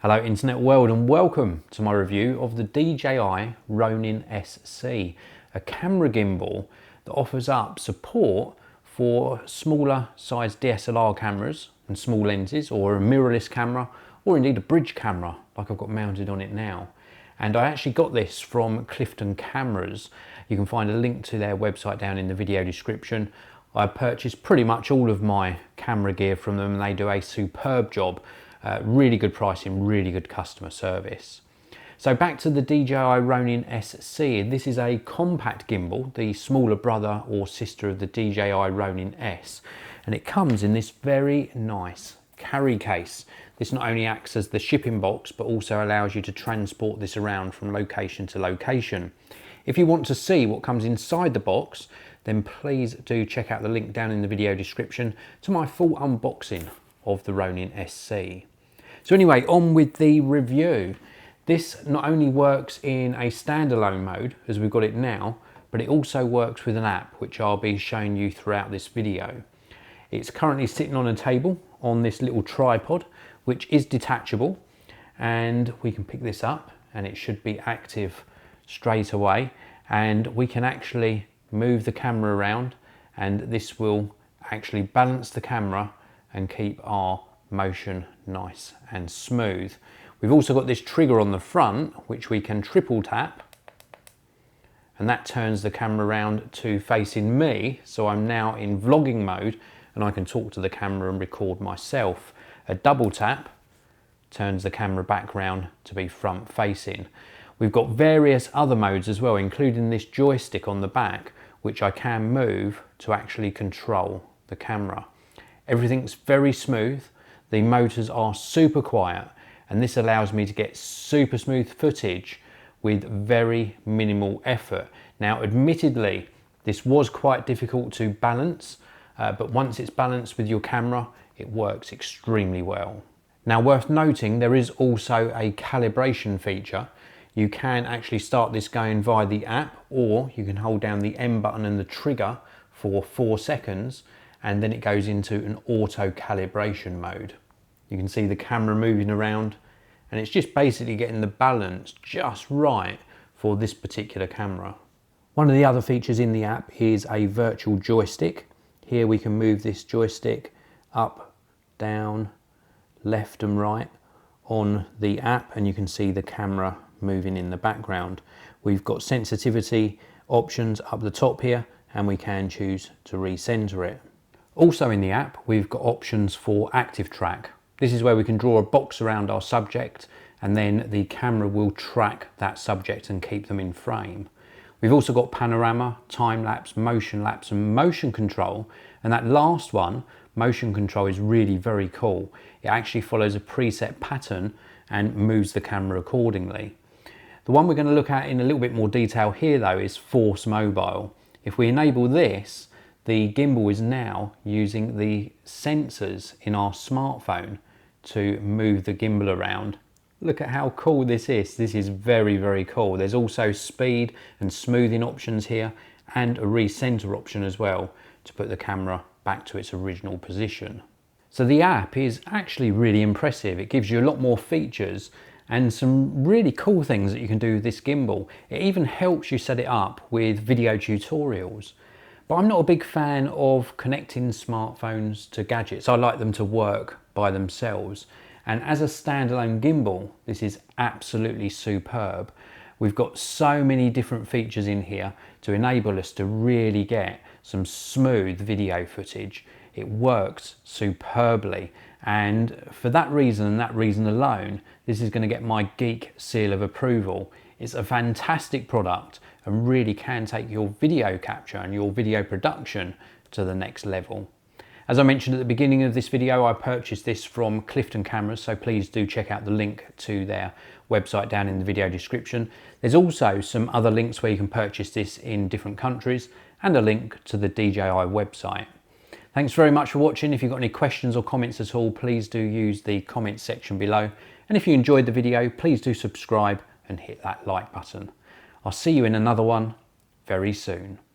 Hello internet world and welcome to my review of the DJI Ronin-SC, a camera gimbal that offers up support for smaller sized DSLR cameras and small lenses, or a mirrorless camera, or indeed a bridge camera like I've got mounted on it now. And I actually got this from Clifton Cameras. You can find a link to their website down in the video description. I purchased pretty much all of my camera gear from them and they do a superb job. Really good pricing, really good customer service. So back to the DJI Ronin-SC. This is a compact gimbal, the smaller brother or sister of the DJI Ronin-S, and it comes in this very nice carry case. This not only acts as the shipping box but also allows you to transport this around from location to location. If you want to see what comes inside the box, then please do check out the link down in the video description to my full unboxing of the Ronin-SC. So anyway, on with the review. This not only works in a standalone mode as we've got it now, but it also works with an app which I'll be showing you throughout this video. It's currently sitting on a table on this little tripod which is detachable, and we can pick this up and it should be active straight away, and we can actually move the camera around and this will actually balance the camera and keep our motion nice and smooth. We've also got this trigger on the front which we can triple tap, and that turns the camera around to facing me, so I'm now in vlogging mode and I can talk to the camera and record myself. A double tap turns the camera back round to be front facing. We've got various other modes as well, including this joystick on the back which I can move to actually control the camera. Everything's very smooth, the motors are super quiet, and this allows me to get super smooth footage with very minimal effort. Now admittedly this was quite difficult to balance, but once it's balanced with your camera it works extremely well. Now worth noting, there is also a calibration feature. You can actually start this going via the app, or you can hold down the M button and the trigger for 4 seconds and then it goes into an auto calibration mode. You can see the camera moving around and it's just basically getting the balance just right for this particular camera. One of the other features in the app is a virtual joystick. Here we can move this joystick up, down, left and right on the app, and you can see the camera moving in the background. We've got sensitivity options up the top here and we can choose to recenter it. Also in the app we've got options for active track. This is where we can draw a box around our subject and then the camera will track that subject and keep them in frame. We've also got panorama, time lapse, and motion control, and that last one, motion control, is really very cool. It actually follows a preset pattern and moves the camera accordingly. The one we're going to look at in a little bit more detail here though is Force Mobile. If we enable this, the gimbal is now using the sensors in our smartphone to move the gimbal around. Look at how cool this is. This is very, very cool. There's also speed and smoothing options here and a recenter option as well to put the camera back to its original position. So the app is actually really impressive. It gives you a lot more features and some really cool things that you can do with this gimbal. It even helps you set it up with video tutorials. But I'm not a big fan of connecting smartphones to gadgets. I like them to work by themselves. And as a standalone gimbal, this is absolutely superb. We've got so many different features in here to enable us to really get some smooth video footage. It works superbly. And for that reason and that reason alone, this is going to get my geek seal of approval. It's a fantastic product and really can take your video capture and your video production to the next level. As I mentioned at the beginning of this video, I purchased this from Clifton Cameras, so please do check out the link to their website down in the video description. There's also some other links where you can purchase this in different countries and a link to the DJI website. Thanks very much for watching. If you've got any questions or comments at all, please do use the comments section below. And if you enjoyed the video, please do subscribe and hit that like button. I'll see you in another one very soon.